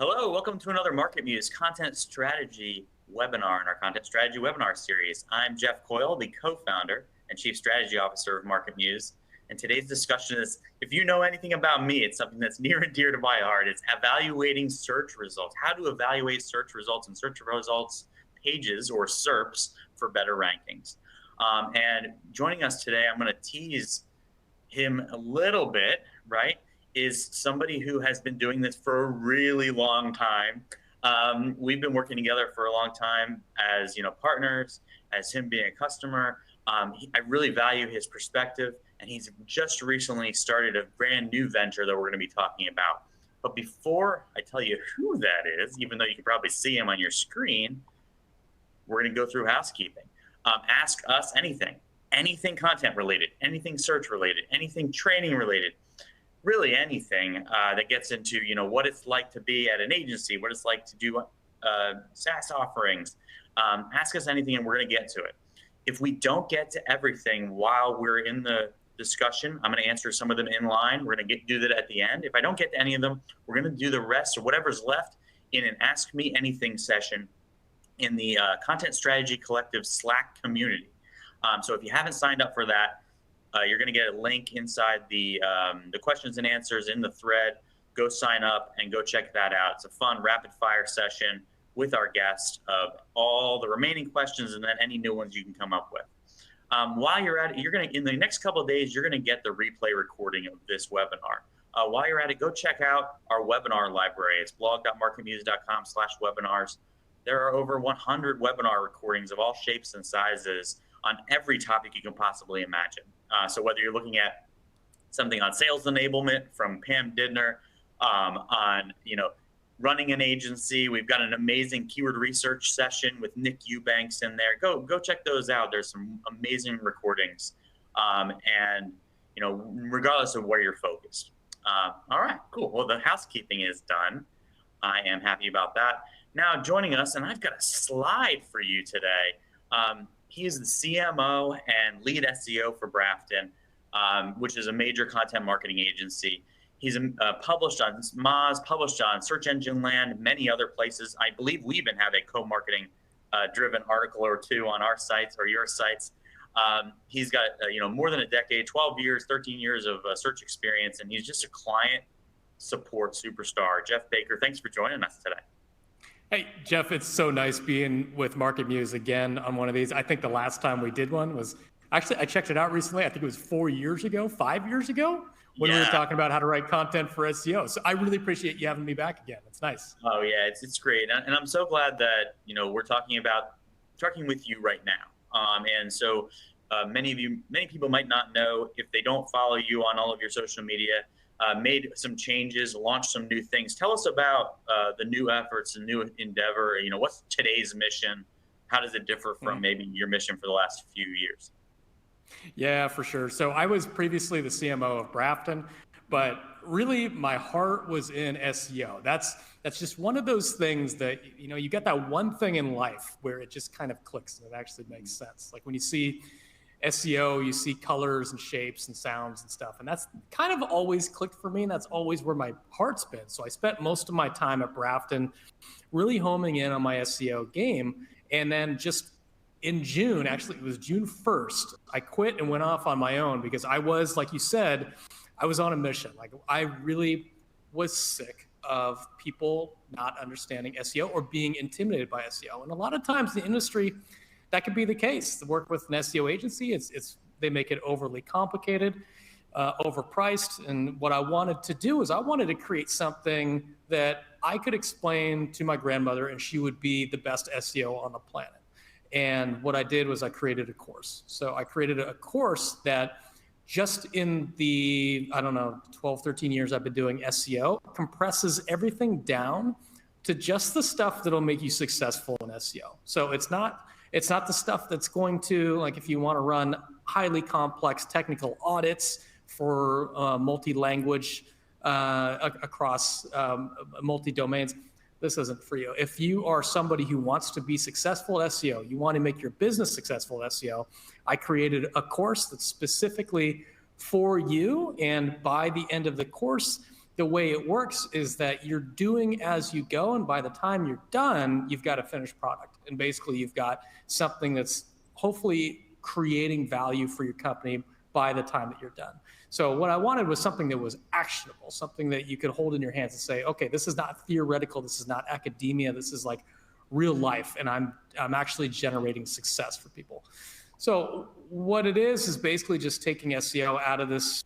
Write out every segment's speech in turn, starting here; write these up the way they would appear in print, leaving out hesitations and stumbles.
Hello, welcome to another MarketMuse content strategy webinar in our content strategy webinar series. I'm Jeff Coyle, the co-founder and chief strategy officer of MarketMuse. And today's discussion is, if you know anything about me, it's something that's near and dear to my heart. It's evaluating search results, how to evaluate search results and search results pages or SERPs for better rankings. And joining us today, I'm going to tease him a little bit, right? Is somebody who has been doing this for a really long time. We've been working together for a long time as partners, as him being a customer. I really value his perspective, and he's just recently started a brand new venture that we're going to be talking about. But before I tell you who that is, even though you can probably see him on your screen, we're going to go through housekeeping. Ask us anything content related, anything search related, anything training related. Really anything that gets into what it's like to be at an agency, what it's like to do SaaS offerings. Ask us anything and we're going to get to it. If we don't get to everything while we're in the discussion, I'm going to answer some of them in line. We're going to do that at the end. If I don't get to any of them, we're going to do the rest or whatever's left in an Ask Me Anything session in the Content Strategy Collective Slack community. So if you haven't signed up for that, you're going to get a link inside the questions and answers in the thread. Go sign up and go check that out. It's a fun rapid fire session with our guest of all the remaining questions and then any new ones you can come up with. While you're at it, in the next couple of days, you're going to get the replay recording of this webinar. While you're at it, go check out our webinar library. It's blog.marketmuse.com/webinars. There are over 100 webinar recordings of all shapes and sizes on every topic you can possibly imagine. So whether you're looking at something on sales enablement from Pam Didner, on running an agency, we've got an amazing keyword research session with Nick Eubanks in there. Go check those out. There's some amazing recordings, and regardless of where you're focused. All right, cool. Well, the housekeeping is done. I am happy about that. Now joining us, and I've got a slide for you today. He is the CMO and lead SEO for Brafton, which is a major content marketing agency. He's published on Moz, published on Search Engine Land, many other places. I believe we even have a co-marketing driven article or two on our sites or your sites. He's got more than a decade, 12 years, 13 years of search experience, and he's just a client support superstar. Jeff Baker, thanks for joining us today. Hey, Jeff, it's so nice being with MarketMuse again on one of these. I think the last time we did one was, actually, I checked it out recently. I think it was 5 years ago, when we were talking about how to write content for SEO. So I really appreciate you having me back again. It's nice. Oh, yeah, it's great. And I'm so glad that, we're talking with you right now. And so many people might not know, if they don't follow you on all of your social media, made some changes, launched some new things. Tell us about the new efforts and new endeavor. What's today's mission? How does it differ from maybe your mission for the last few years? Yeah, for sure. So I was previously the CMO of Brafton, but really my heart was in SEO. That's just one of those things that, you get that one thing in life where it just kind of clicks and it actually makes sense. Like when you see SEO, you see colors and shapes and sounds and stuff. And that's kind of always clicked for me. And that's always where my heart's been. So I spent most of my time at Brafton really homing in on my SEO game. And then just in June, actually it was June 1st, I quit and went off on my own because I was, like you said, I was on a mission. Like I really was sick of people not understanding SEO or being intimidated by SEO. And a lot of times the industry, that could be the case. To work with an SEO agency, they make it overly complicated, overpriced. And what I wanted to do is I wanted to create something that I could explain to my grandmother and she would be the best SEO on the planet. And what I did was I created a course. So I created a course that just in the, 12, 13 years I've been doing SEO, compresses everything down to just the stuff that'll make you successful in SEO. So it's not the stuff that's going to, like if you want to run highly complex technical audits for multi-language across multi-domains, this isn't for you. If you are somebody who wants to be successful at SEO, you want to make your business successful at SEO, I created a course that's specifically for you. And by the end of the course, the way it works is that you're doing as you go, and by the time you're done, you've got a finished product. And basically you've got something that's hopefully creating value for your company by the time that you're done. So what I wanted was something that was actionable, something that you could hold in your hands and say, okay, this is not theoretical, this is not academia, this is like real life, and I'm actually generating success for people. So what it is basically just taking SEO out of this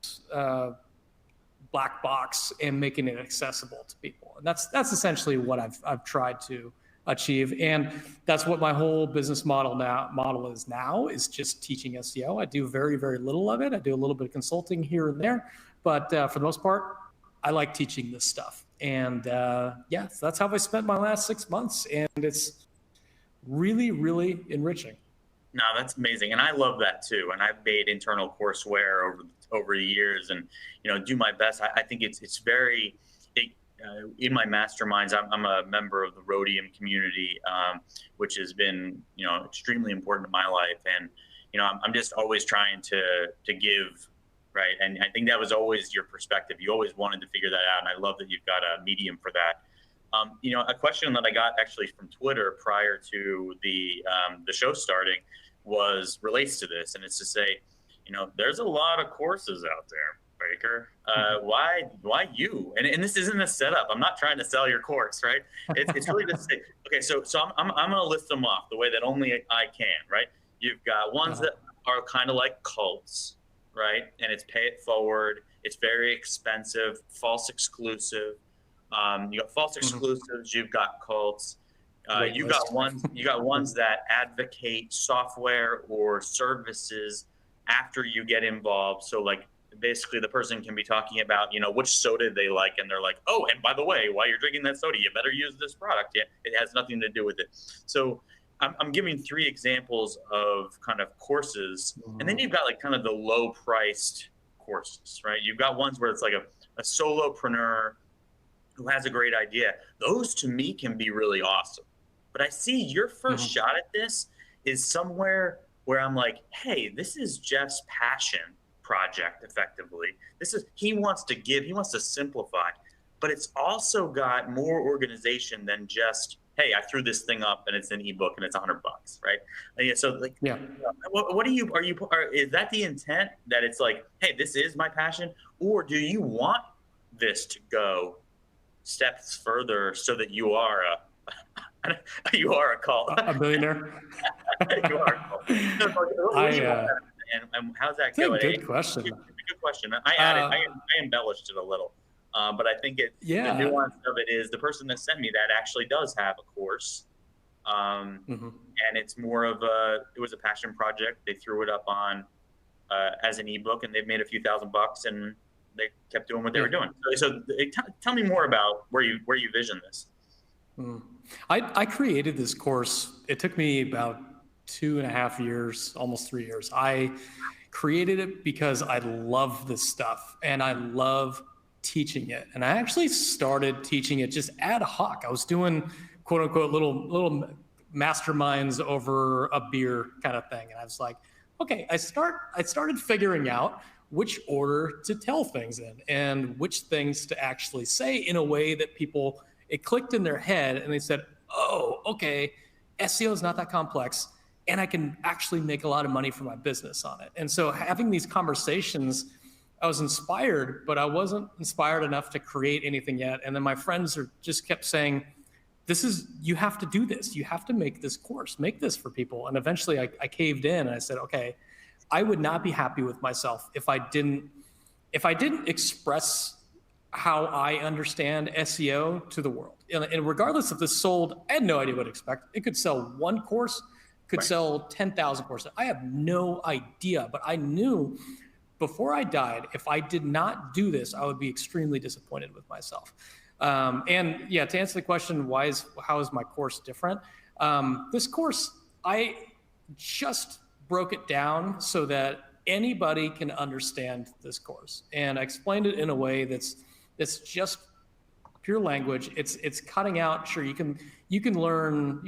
black box and making it accessible to people. And that's essentially what I've tried to achieve. And that's what my whole business model now is just teaching SEO. I do very, very little of it. I do a little bit of consulting here and there, but for the most part, I like teaching this stuff. And yeah, so that's how I spent my last 6 months. And it's really, really enriching. No, that's amazing. And I love that too. And I've made internal courseware over the years and, do my best. I think it's very, in my masterminds, I'm a member of the Rhodium community, which has been, extremely important in my life. And, I'm just always trying to give, right? And I think that was always your perspective. You always wanted to figure that out. And I love that you've got a medium for that. A question that I got actually from Twitter prior to the show starting relates to this. And it's to say, there's a lot of courses out there, Baker. Why you? And this isn't a setup. I'm not trying to sell your course, right? It's really to say, okay, so I'm going to list them off the way that only I can, right? You've got ones that are kind of like cults, right? And it's pay it forward. It's very expensive, false exclusive. You got false exclusives. You've got cults. You got ones that advocate software or services after you get involved. So like basically the person can be talking about, which soda they like. And they're like, oh, and by the way, while you're drinking that soda, you better use this product. Yeah, it has nothing to do with it. So I'm giving 3 examples of kind of courses. And then you've got like kind of the low priced courses, right? You've got ones where it's like a solopreneur who has a great idea. Those to me can be really awesome. But I see your first shot at this is somewhere where I'm like, hey, this is Jeff's passion project effectively. He wants to give, he wants to simplify, but it's also got more organization than just, hey, I threw this thing up and it's an ebook and it's $100, right? And so like, what is that the intent that it's like, hey, this is my passion? Or do you want this to go steps further so that you are a cult? A billionaire? You are a cult. And how's that going? Good question. It's a good question. I embellished it a little. But I think the nuance of it is the person that sent me that actually does have a course. And it's more of it was a passion project. They threw it up on as an ebook and they've made a few $1,000 and they kept doing what they were doing. So tell me more about where you vision this. I created this course. It took me about 2.5 years, almost 3 years. I created it because I love this stuff and I love teaching it. And I actually started teaching it just ad hoc. I was doing quote unquote little masterminds over a beer kind of thing. And I was like, okay, I started figuring out which order to tell things in and which things to actually say in a way that it clicked in their head and they said, oh, okay, SEO is not that complex and I can actually make a lot of money for my business on it. And so having these conversations, I was inspired, but I wasn't inspired enough to create anything yet. And then my friends just kept saying, you have to do this. You have to make this course, make this for people. And eventually I caved in and I said, okay, I would not be happy with myself if I didn't express how I understand SEO to the world. And regardless if this sold, I had no idea what to expect. It could sell one course, could sell 10,000 courses. I have no idea, but I knew before I died, if I did not do this, I would be extremely disappointed with myself. And yeah, to answer the question, how is my course different? This course, I just broke it down so that anybody can understand this course. And I explained it in a way that's just pure language. It's cutting out, sure, you can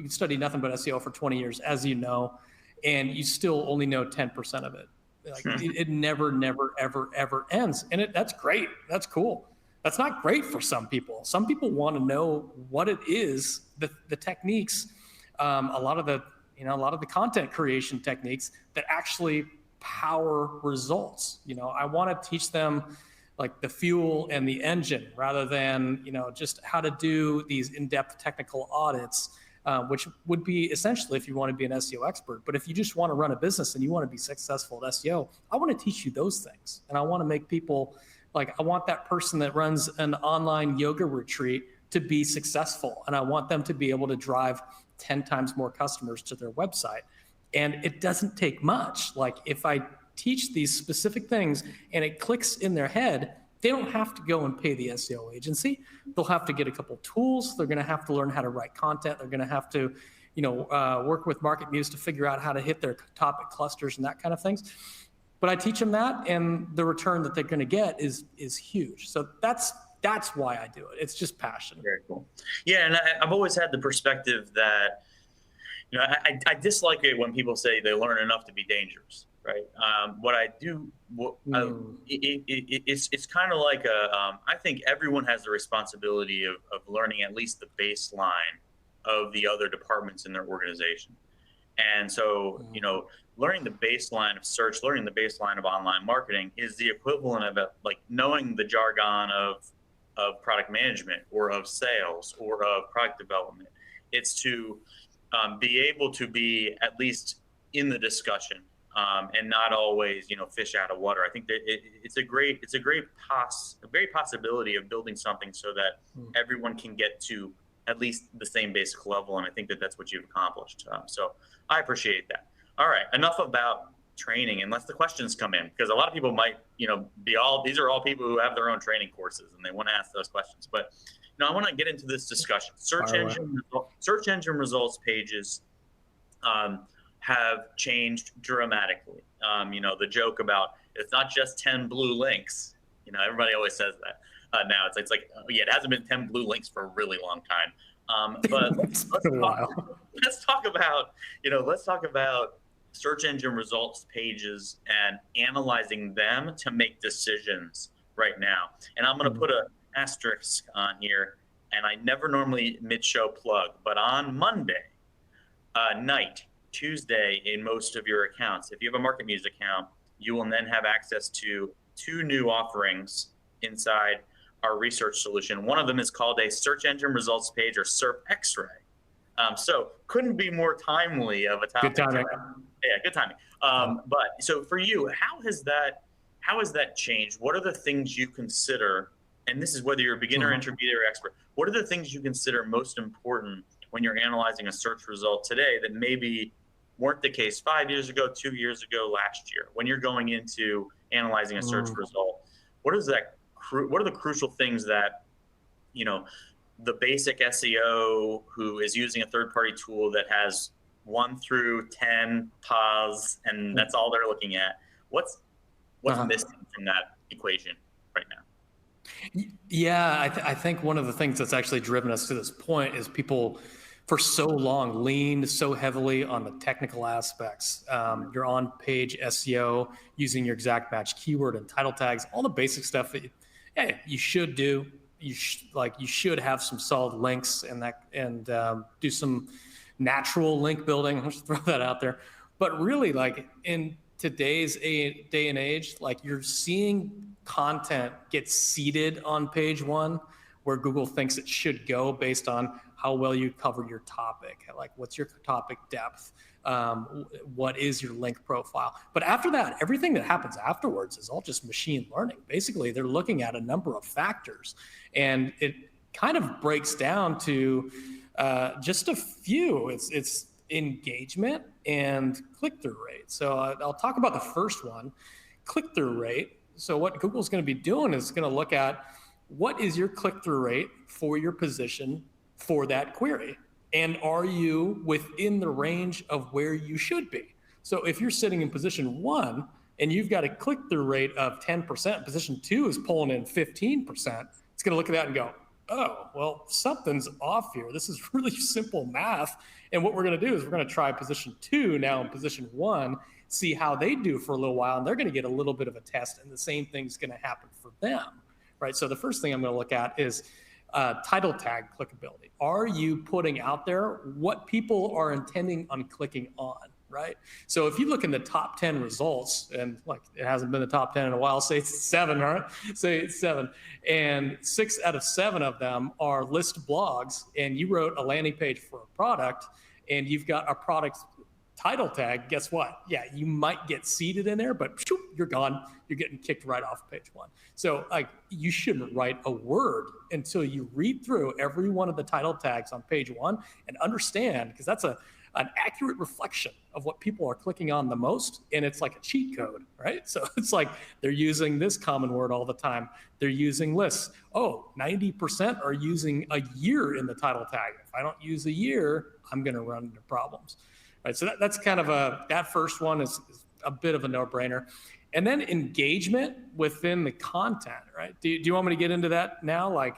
study nothing but SEO for 20 years, as you know, and you still only know 10% of it. Like it never, ever ends. And that's great. That's cool. That's not great for some people. Some people want to know what it is, the techniques, a lot of the content creation techniques that actually power results. I want to teach them like the fuel and the engine rather than, just how to do these in-depth technical audits, which would be essentially if you want to be an SEO expert. But if you just want to run a business and you want to be successful at SEO, I want to teach you those things. And I want to make people I want that person that runs an online yoga retreat to be successful. And I want them to be able to drive 10 times more customers to their website. And it doesn't take much. Like if I teach these specific things and it clicks in their head, they don't have to go and pay the SEO agency. They'll have to get a couple tools. They're going to have to learn how to write content. They're going to have to, work with MarketMuse to figure out how to hit their topic clusters and that kind of things. But I teach them that, and the return that they're going to get is huge. So that's why I do it. It's just passion. Very cool. Yeah, and I've always had the perspective that, I dislike it when people say they learn enough to be dangerous, right? What I do, it's kind of like I think everyone has the responsibility of learning at least the baseline of the other departments in their organization. And so, learning the baseline of search, learning the baseline of online marketing is the equivalent of like knowing the jargon of product management or of sales or of product development. It's to be able to be at least in the discussion and not always, fish out of water. I think that it's a great possibility of building something so that everyone can get to at least the same basic level. And I think that that's what you've accomplished. So I appreciate that. All right, enough about training, unless the questions come in, because a lot of people might, these are all people who have their own training courses and they want to ask those questions. But I want to get into this discussion. Search engine results pages have changed dramatically. The joke about it's not just 10 blue links. Everybody always says that. Now it's like, it hasn't been 10 blue links for a really long time. But let's talk about search engine results pages and analyzing them to make decisions right now. And I'm going to put an asterisk on here, and I never normally mid-show plug, but on Monday night, Tuesday, in most of your accounts, if you have a MarketMuse account, you will then have access to 2 new offerings inside our research solution. One of them is called a search engine results page, or SERP X-ray. So couldn't be more timely of a topic. Good timing. Yeah, good timing. But so for you, how has that changed? What are the things you consider, and this is whether you're a beginner, intermediate, or expert, what are the things you consider most important when you're analyzing a search result today that maybe weren't the case 5 years ago, 2 years ago, last year? When you're going into analyzing a search result, what are the crucial things that, the basic SEO who is using a third-party tool that has 1 through 10 pause, and that's all they're looking at. What's missing from that equation right now? Yeah, I think one of the things that's actually driven us to this point is people for so long leaned so heavily on the technical aspects. Your on-page SEO, using your exact match keyword and title tags, all the basic stuff that you should do. You should have some solid links and do some natural link building. I'll just throw that out there. But really, in today's day and age, you're seeing content get seeded on page 1 where Google thinks it should go based on how well you cover your topic. What's your topic depth? What is your link profile? But after that, everything that happens afterwards is all just machine learning. Basically, they're looking at a number of factors, and it kind of breaks down to just a few. It's engagement and click-through rate. So I'll talk about the first one, click-through rate. So what Google's going to be doing is going to look at what is your click-through rate for your position for that query. And are you within the range of where you should be? So if you're sitting in position 1 and you've got a click-through rate of 10%, position 2 is pulling in 15%, it's going to look at that and go, oh, well, something's off here. This is really simple math. And what we're going to do is we're going to try position 2 now in position 1, see how they do for a little while, and they're going to get a little bit of a test, and the same thing's going to happen for them, right? So the first thing I'm going to look at is title tag clickability. Are you putting out there what people are intending on clicking on, right? So if you look in the top 10 results, and like it hasn't been the top 10 in a while, say it's 7, right? Say it's 7, and 6 out of 7 of them are list blogs, and you wrote a landing page for a product, and you've got a product title tag, guess what? Yeah, you might get seeded in there, but you're gone. You're getting kicked right off page 1. So like you shouldn't write a word until you read through every one of the title tags on page 1 and understand, because that's an accurate reflection of what people are clicking on the most. And it's like a cheat code, right? So it's like they're using this common word all the time. They're using lists. Oh, 90% are using a year in the title tag. If I don't use a year, I'm going to run into problems. Right, so that's kind of that first one is a bit of a no-brainer. And then engagement within the content, right? Do you want me to get into that now? Like,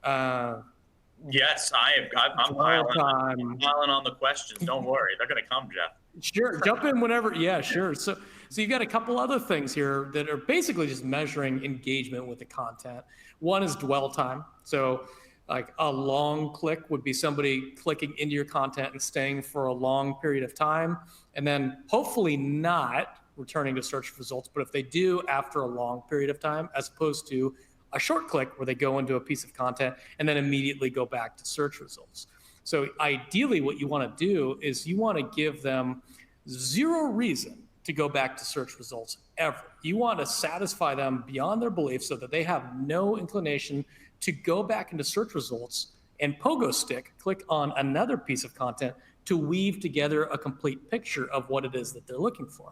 yes, I'm piling on the questions. Don't worry, they're going to come, Jeff. Sure, jump in whenever. Yeah, sure. So you've got a couple other things here that are basically just measuring engagement with the content. One is dwell time. So like a long click would be somebody clicking into your content and staying for a long period of time, and then hopefully not returning to search results. But if they do after a long period of time, as opposed to a short click where they go into a piece of content and then immediately go back to search results. So ideally what you want to do is you want to give them zero reason to go back to search results ever. You want to satisfy them beyond their belief so that they have no inclination to go back into search results and pogo stick, click on another piece of content to weave together a complete picture of what it is that they're looking for.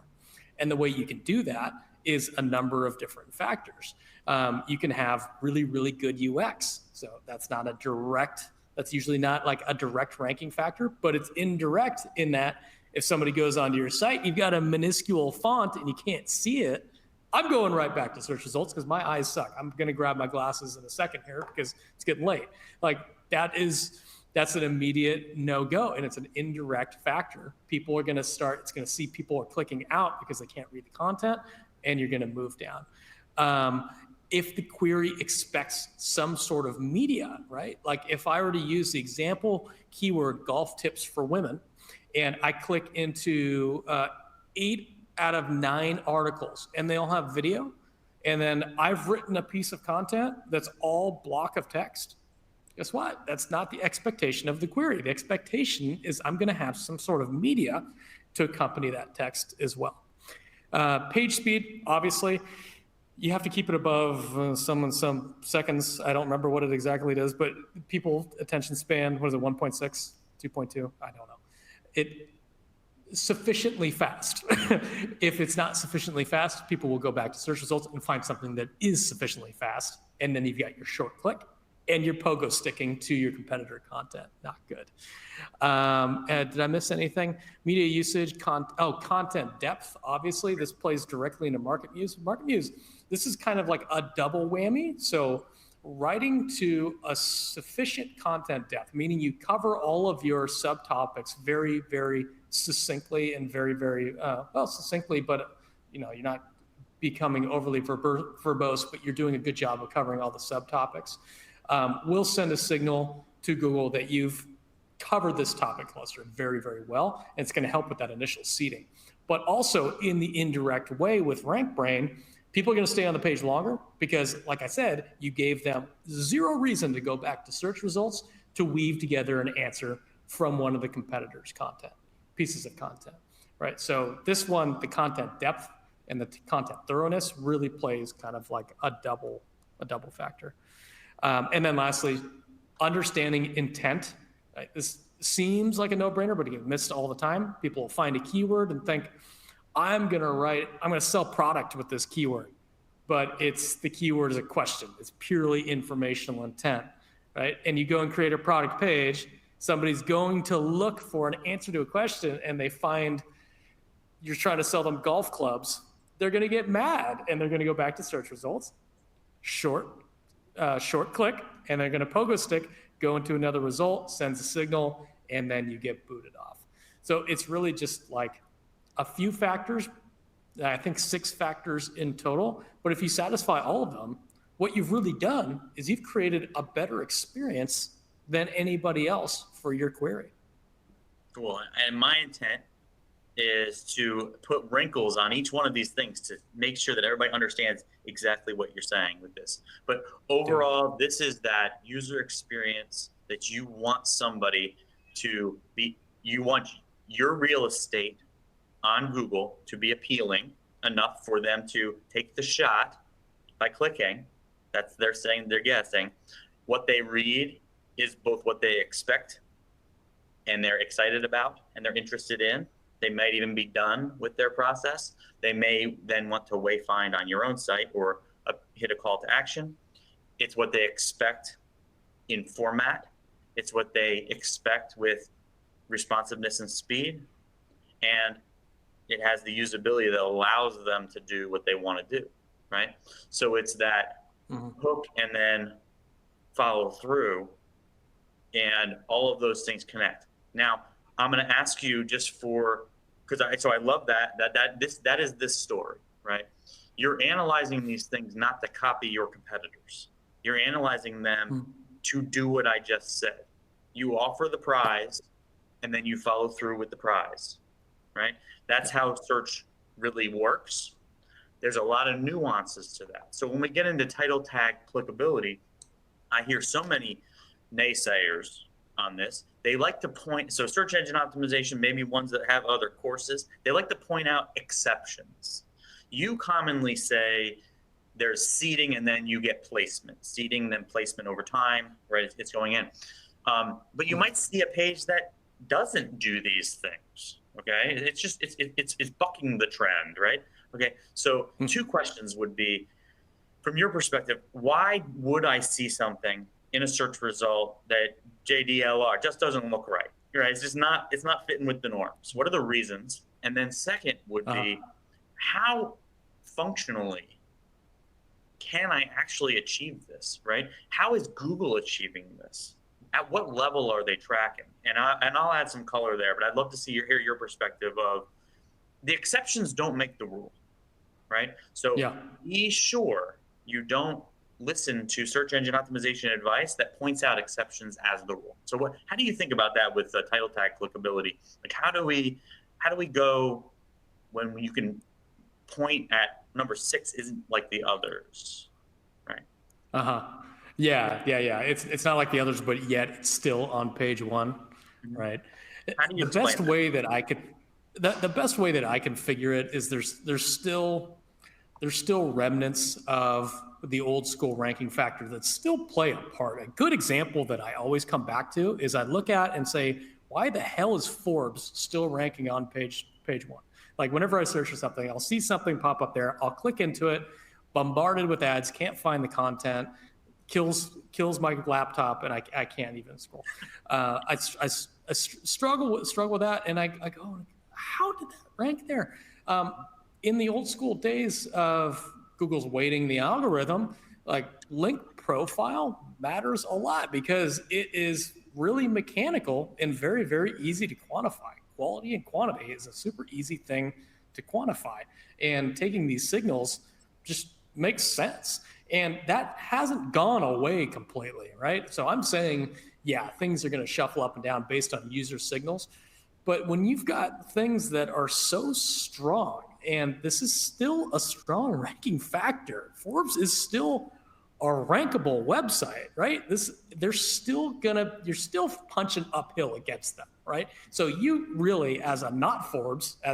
And the way you can do that is a number of different factors. You can have really, really good UX. So that's usually not like a direct ranking factor, but it's indirect in that if somebody goes onto your site, you've got a minuscule font and you can't see it, I'm going right back to search results because my eyes suck. I'm going to grab my glasses in a second here because it's getting late. Like that's an immediate no-go, and it's an indirect factor. People are going to it's going to see people are clicking out because they can't read the content, and you're going to move down. If the query expects some sort of media, right? Like if I were to use the example keyword golf tips for women, and I click into 8 out of 9 articles and they all have video, and then I've written a piece of content that's all block of text, guess what? That's not the expectation of the query. The expectation is I'm going to have some sort of media to accompany that text as well. Page speed, obviously, you have to keep it above some seconds. I don't remember what it exactly is, but people attention span, what is it, 1.6, 2.2? I don't know. It sufficiently fast. If it's not sufficiently fast, people will go back to search results and find something that is sufficiently fast. And then you've got your short click and your pogo sticking to your competitor content. Not good. Did I miss anything? Media usage, content depth. Obviously, this plays directly into MarketMuse. MarketMuse, this is kind of like a double whammy. So writing to a sufficient content depth, meaning you cover all of your subtopics very, very succinctly and very, very, succinctly, but you're not becoming overly verbose, but you're doing a good job of covering all the subtopics. We'll send a signal to Google that you've covered this topic cluster very, very well, and it's going to help with that initial seeding. But also in the indirect way with RankBrain, people are going to stay on the page longer because, like I said, you gave them zero reason to go back to search results to weave together an answer from one of the competitors' pieces of content, right? So this one, the content depth and the content thoroughness really plays kind of like a double factor. And then lastly, understanding intent. Right? This seems like a no-brainer, but it gets missed all the time. People will find a keyword and think, I'm going to sell product with this keyword, but the keyword is a question. It's purely informational intent, right? And you go and create a product page, somebody's going to look for an answer to a question and they find you're trying to sell them golf clubs. They're going to get mad and they're going to go back to search results, short click, and they're going to pogo stick, go into another result, sends a signal, and then you get booted off. So it's really just like a few factors, I think 6 factors in total. But if you satisfy all of them, what you've really done is you've created a better experience than anybody else for your query. Cool. And my intent is to put wrinkles on each one of these things to make sure that everybody understands exactly what you're saying with this. But overall, this is that user experience that you want somebody to be, you want your real estate on Google to be appealing enough for them to take the shot by clicking. That's they're saying, they're guessing. What they read is both what they expect and they're excited about and they're interested in. They might even be done with their process. They may then want to wayfind on your own site or hit a call to action. It's what they expect in format. It's what they expect with responsiveness and speed. And it has the usability that allows them to do what they want to do, right? So it's that hook and then follow through, and all of those things connect. Now, I'm going to ask you just for, so I love that is this story, right? You're analyzing these things not to copy your competitors. You're analyzing them to do what I just said. You offer the prize, and then you follow through with the prize, right? That's how search really works. There's a lot of nuances to that. So when we get into title tag applicability, I hear so many naysayers on this. They like to point, so search engine optimization, maybe ones that have other courses, they like to point out exceptions. You commonly say there's seeding and then you get placement. Seeding, then placement over time, right? It's going in. But you might see a page that doesn't do these things, okay? It's just, it's bucking the trend, right? Okay, so two questions would be, from your perspective, why would I see something in a search result that JDLR just doesn't look right? Right? It's just not, it's not fitting with the norms. What are the reasons? And then second would be, how functionally can I actually achieve this, right? How is Google achieving this? At what level are they tracking? And I'll add some color there, but I'd love to hear your perspective of the exceptions don't make the rule, right? So be sure you don't listen to search engine optimization advice that points out exceptions as the rule. So how do you think about that with title tag clickability? Like how do we go when you can point at number 6 isn't like the others, right? Yeah. It's not like the others, but yet it's still on page 1, right? How do you the best way that I could, the best way that I can figure it is there's still remnants of the old school ranking factor that still play a part. A good example that I always come back to is I look at and say, why the hell is Forbes still ranking on page 1? Like whenever I search for something, I'll see something pop up there. I'll click into it, bombarded with ads, can't find the content, kills my laptop, and I can't even scroll. I struggle with that, and I go, how did that rank there? In the old school days of Google's weighting the algorithm, like link profile matters a lot because it is really mechanical and very, very easy to quantify. Quality and quantity is a super easy thing to quantify. And taking these signals just makes sense. And that hasn't gone away completely, right? So I'm saying, yeah, things are going to shuffle up and down based on user signals. But when you've got things that are so strong, and this is still a strong ranking factor, Forbes is still a rankable website, right? You're still punching uphill against them, right? So you really, as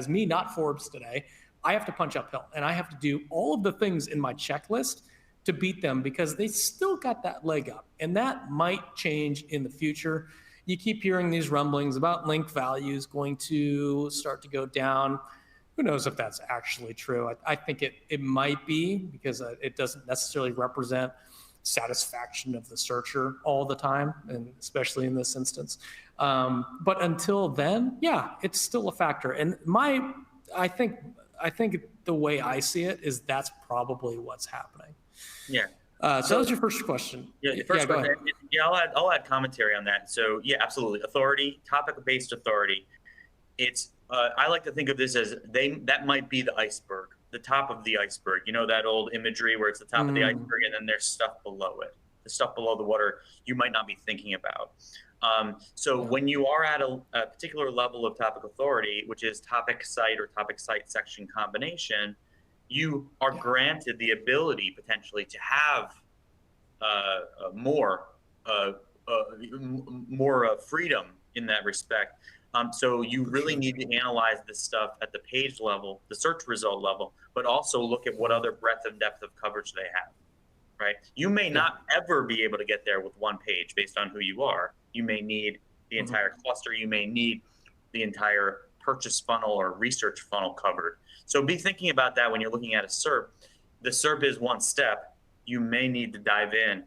me not Forbes today, I have to punch uphill and I have to do all of the things in my checklist to beat them because they still got that leg up, and that might change in the future. You keep hearing these rumblings about link values going to start to go down. Who knows if that's actually true? I think it might be because it doesn't necessarily represent satisfaction of the searcher all the time, and especially in this instance. But until then, yeah, it's still a factor. And I think the way I see it is that's probably what's happening. Yeah. So that was your first question. Yeah, the first question. Yeah, I'll add commentary on that. So yeah, absolutely. Authority, topic-based authority. It's I like to think of this as that might be the iceberg, the top of the iceberg. You know that old imagery where it's the top of the iceberg and then there's stuff below it. The stuff below the water you might not be thinking about. So when you are at a particular level of topic authority, which is topic site or topic site section combination, you are granted the ability potentially to have more freedom in that respect. So you really need to analyze this stuff at the page level, the search result level, but also look at what other breadth and depth of coverage they have, right? You may not ever be able to get there with one page based on who you are. You may need the entire cluster. You may need the entire purchase funnel or research funnel covered. So be thinking about that when you're looking at a SERP. The SERP is one step. You may need to dive in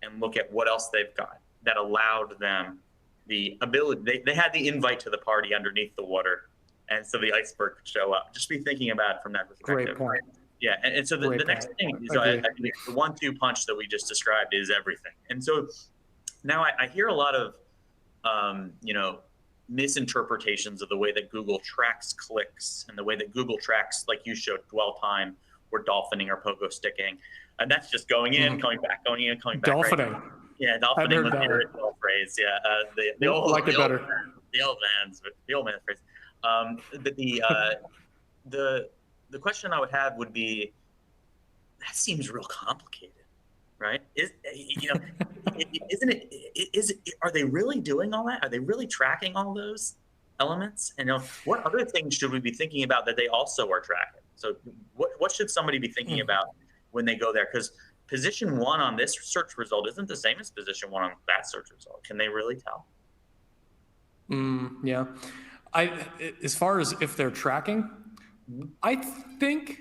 and look at what else they've got that allowed them the ability. They had the invite to the party underneath the water, and so the iceberg could show up. Just be thinking about it from that perspective. Great point. Yeah, and so the next thing is I think the 1-2 punch that we just described is everything. And so now I hear a lot of misinterpretations of the way that Google tracks clicks and the way that Google tracks, like you showed, dwell time or dolphining or pogo sticking. And that's just going in, coming back, going in, coming back. Dolphining. Right? Yeah, dolphining was the original phrase. Yeah, the old man's phrase. But the question I would have would be, that seems real complicated, right? Are they really doing all that? Are they really tracking all those elements? And what other things should we be thinking about that they also are tracking? So what should somebody be thinking about when they go there? Because position 1 on this search result isn't the same as position 1 on that search result. Can they really tell? Yeah. As far as if they're tracking, I think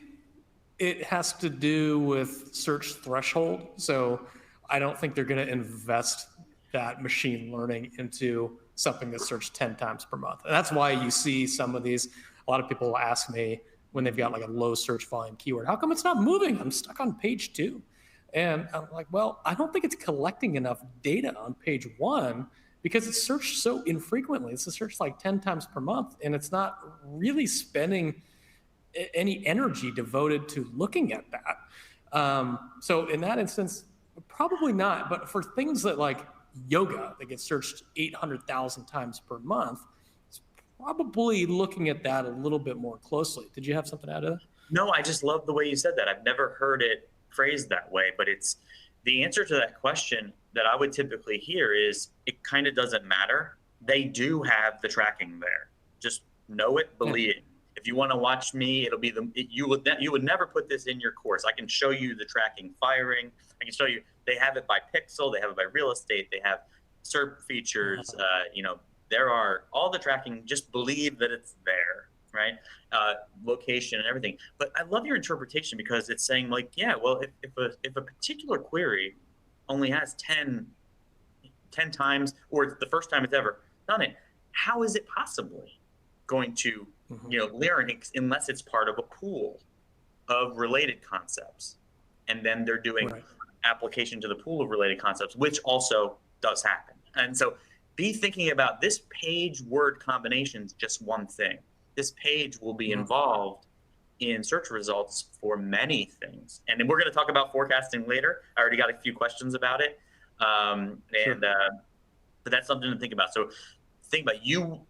it has to do with search threshold. So I don't think they're going to invest that machine learning into something that's searched 10 times per month. And that's why you see some of these, a lot of people ask me when they've got like a low search volume keyword, how come it's not moving? I'm stuck on page 2. And I'm like, well, I don't think it's collecting enough data on page 1 because it's searched so infrequently. It's searched like 10 times per month, and it's not really spending any energy devoted to looking at that. So in that instance, probably not. But for things that like yoga that gets searched 800,000 times per month, it's probably looking at that a little bit more closely. Did you have something to add to that? No, I just love the way you said that. I've never heard it phrased that way, but it's the answer to that question that I would typically hear is it kind of doesn't matter. They do have the tracking there. Just know it, believe it. If you want to watch me, it'll be you would never put this in your course. I can show you the tracking firing. I can show you they have it by pixel, they have it by real estate, they have SERP features. There are all the tracking. Just believe that it's there, right? Location and everything. But I love your interpretation because it's saying like, yeah, well, if a particular query only has 10 times, or it's the first time it's ever done it, how is it possibly going to learn unless it's part of a pool of related concepts? And then they're doing application to the pool of related concepts, which also does happen. And so be thinking about this page word combination is just one thing. This page will be involved in search results for many things. And then we're going to talk about forecasting later. I already got a few questions about it. But that's something to think about. So think about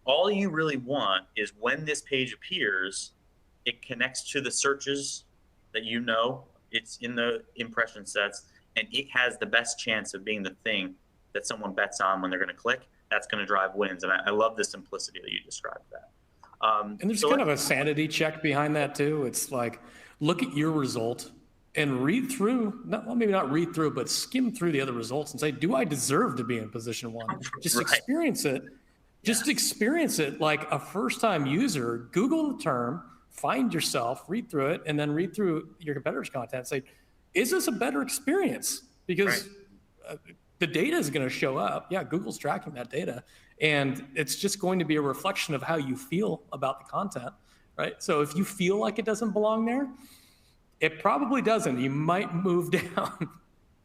all you really want is when this page appears, it connects to the searches that it's in the impression sets, and it has the best chance of being the thing that someone bets on when they're going to click. That's going to drive wins. And I love the simplicity that you described that. And there's kind of a sanity check behind that too. It's like, look at your result and read through, maybe not read through, but skim through the other results and say, do I deserve to be in position 1? Just experience it. Just experience it like a first-time user. Google the term, find yourself, read through it, and then read through your competitor's content. Say, is this a better experience? Because the data is going to show up. Yeah, Google's tracking that data. And it's just going to be a reflection of how you feel about the content, right? So if you feel like it doesn't belong there, it probably doesn't. You might move down.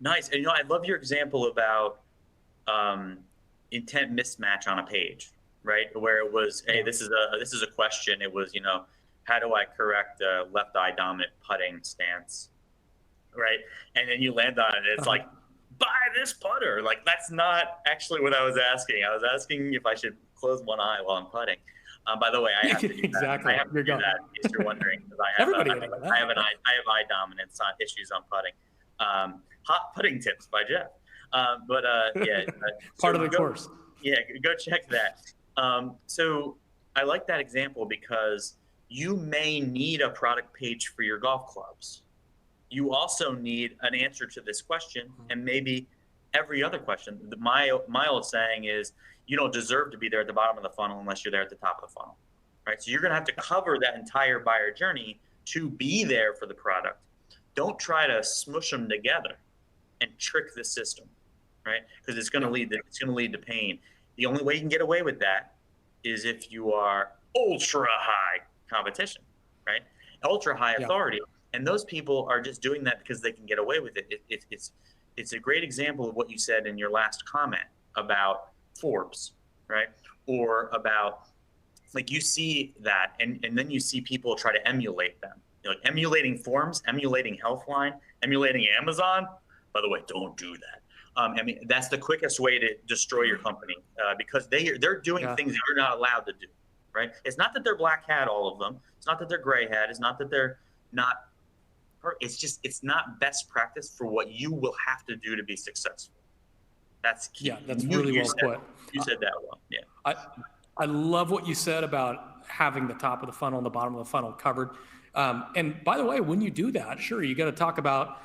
Nice. And I love your example about intent mismatch on a page, right? Where it was, hey, this is a question. It was, how do I correct a left eye dominant putting stance, right? And then you land on it. It's like, buy this putter. Like, that's not actually what I was asking. I was asking if I should close one eye while I'm putting. By the way, I have to do exactly. that. I have to do that in case you're wondering, because I have eye dominance issues on putting. Hot putting tips by Jeff. Part of the course. Yeah, go check that. So I like that example because you may need a product page for your golf clubs. You also need an answer to this question, and maybe every other question. My old saying is, you don't deserve to be there at the bottom of the funnel unless you're there at the top of the funnel, right? So you're going to have to cover that entire buyer journey to be there for the product. Don't try to smush them together and trick the system, right? Because it's going to lead to pain. The only way you can get away with that is if you are ultra high competition, right? Ultra high authority. And those people are just doing that because they can get away with it. It's a great example of what you said in your last comment about Forbes, right? Or about, like, you see that, and then you see people try to emulate them. Like emulating Forms, emulating Healthline, emulating Amazon. By the way, don't do that. I mean, that's the quickest way to destroy your company because they're doing things that you're not allowed to do, right? It's not that they're black hat, all of them. It's not that they're gray hat. It's not that they're not. It's just, it's not best practice for what you will have to do to be successful. That's key. Yeah, that's really well put. You said that well. Yeah. I love what you said about having the top of the funnel and the bottom of the funnel covered. And by the way, when you do that, sure, you got to talk about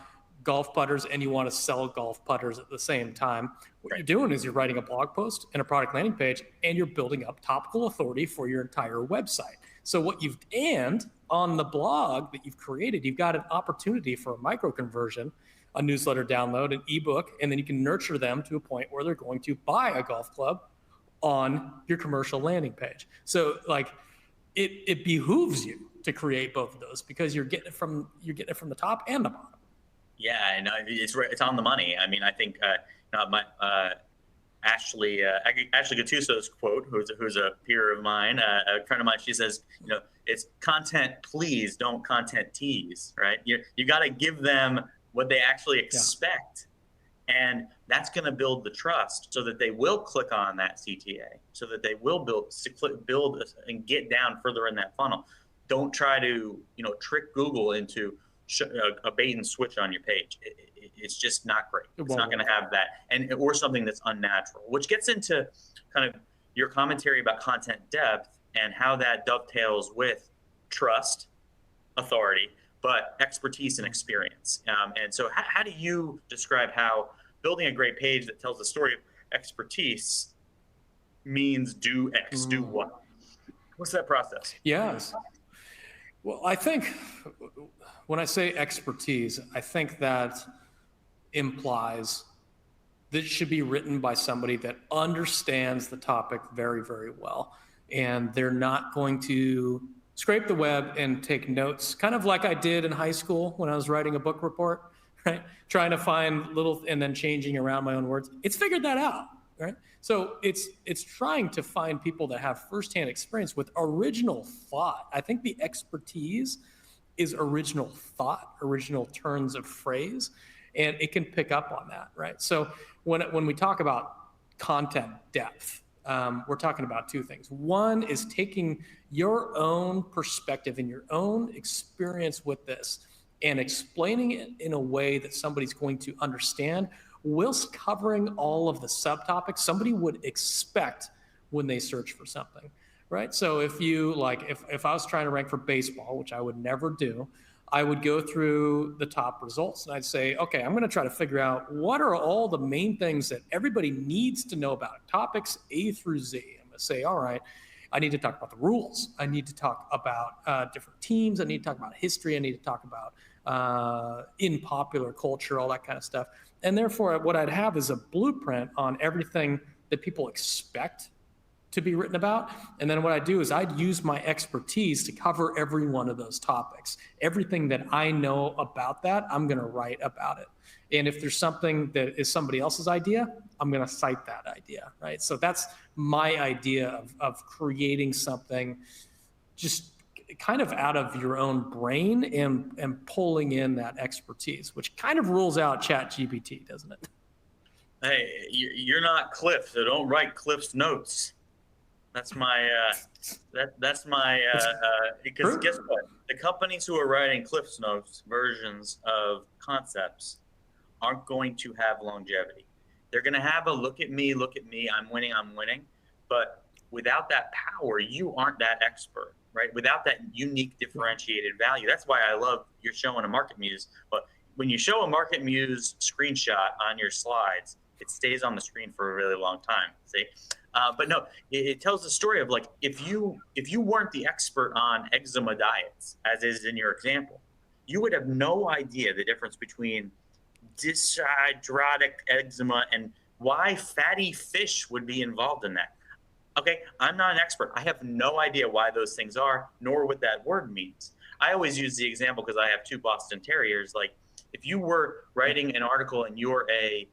golf putters and you want to sell golf putters at the same time. What you're doing is you're writing a blog post and a product landing page, and you're building up topical authority for your entire website. So and on the blog that you've created, you've got an opportunity for a micro conversion, a newsletter download, an ebook, and then you can nurture them to a point where they're going to buy a golf club on your commercial landing page. So like it behooves you to create both of those because you're getting it from the top and the bottom. Yeah, and it's on the money. I mean, I think Ashley Gattuso's quote, who's a peer of mine, a friend of mine, she says, it's content please, don't content tease, right? You got to give them what they actually expect. And that's going to build the trust so that they will click on that CTA, so that they will build and get down further in that funnel. Don't try to, trick Google into a bait and switch on your page. It's just not great. It's not going to have that, or something that's unnatural, which gets into kind of your commentary about content depth and how that dovetails with trust, authority, but expertise and experience. And so how do you describe how building a great page that tells the story of expertise means do X, do what? What's that process? Yes. Well, I think when I say expertise, I think that implies that it should be written by somebody that understands the topic very, very well. And they're not going to scrape the web and take notes, kind of like I did in high school when I was writing a book report, right? Trying to find little and then changing around my own words. It's figured that out, right? So it's trying to find people that have firsthand experience with original thought. I think the expertise is original thought, original turns of phrase, and it can pick up on that, right? So when we talk about content depth, we're talking about two things. One is taking your own perspective and your own experience with this and explaining it in a way that somebody's going to understand, whilst covering all of the subtopics somebody would expect when they search for something, right? So if I was trying to rank for baseball, which I would never do, I would go through the top results and I'd say, okay, I'm going to try to figure out what are all the main things that everybody needs to know about, topics A through Z. I'm going to say, all right, I need to talk about the rules. I need to talk about different teams. I need to talk about history. I need to talk about in popular culture, all that kind of stuff. And therefore, what I'd have is a blueprint on everything that people expect to be written about. And then what I do is I'd use my expertise to cover every one of those topics. Everything that I know about that, I'm going to write about it. And if there's something that is somebody else's idea, I'm going to cite that idea, right? So that's my idea of creating something just kind of out of your own brain and pulling in that expertise, which kind of rules out ChatGPT, doesn't it? Hey, you're not Cliff, so don't write Cliff's notes. That's my because guess what? The companies who are writing Cliff's Notes versions of concepts aren't going to have longevity. They're going to have a look at me, I'm winning. But without that power, you aren't that expert, right? Without that unique differentiated value. That's why I love you're showing a MarketMuse. But when you show a MarketMuse screenshot on your slides, it stays on the screen for a really long time. See? But no, it tells the story of like if you weren't the expert on eczema diets, as is in your example, you would have no idea the difference between dyshydrotic eczema and why fatty fish would be involved in that. Okay, I'm not an expert. I have no idea why those things are, nor what that word means. I always use the example because I have 2 Boston Terriers. Like if you were writing an article and you're a,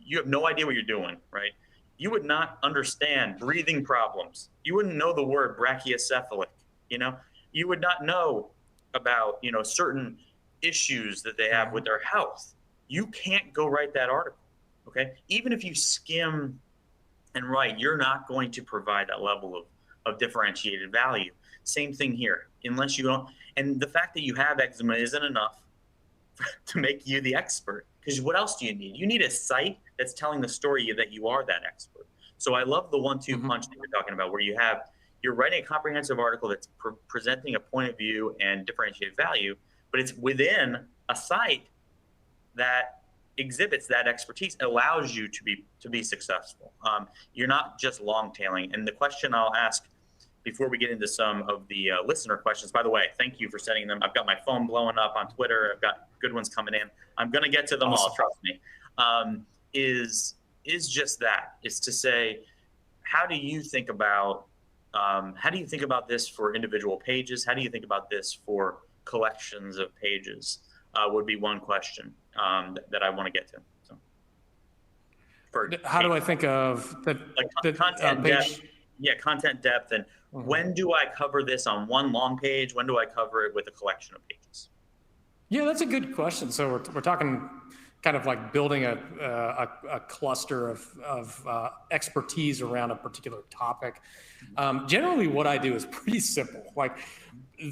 you have no idea what you're doing, right? You would not understand breathing problems. You wouldn't know the word brachycephalic, you would not know about, certain issues that they have with their health. You can't go write that article, okay? Even if you skim and write, you're not going to provide that level of differentiated value. Same thing here, unless you don't, and the fact that you have eczema isn't enough to make you the expert, because what else do you need? You need a site that's telling the story that you are that expert. So I love the 1-2 punch that you're talking about, where you're writing a comprehensive article that's presenting a point of view and differentiated value, but it's within a site that exhibits that expertise, allows you to be successful. You're not just long tailing. And the question I'll ask before we get into some of the listener questions, by the way, thank you for sending them. I've got my phone blowing up on Twitter. I've got good ones coming in. I'm going to get to them all, trust me. Is just that, is to say, how do you think about this for individual pages? How do you think about this for collections of pages? Would be one question that I want to get to. So, how do I think of the content depth? Yeah, content depth. And when do I cover this on one long page? When do I cover it with a collection of pages? Yeah, that's a good question. So we're talking kind of like building a cluster of expertise around a particular topic. Generally, what I do is pretty simple. Like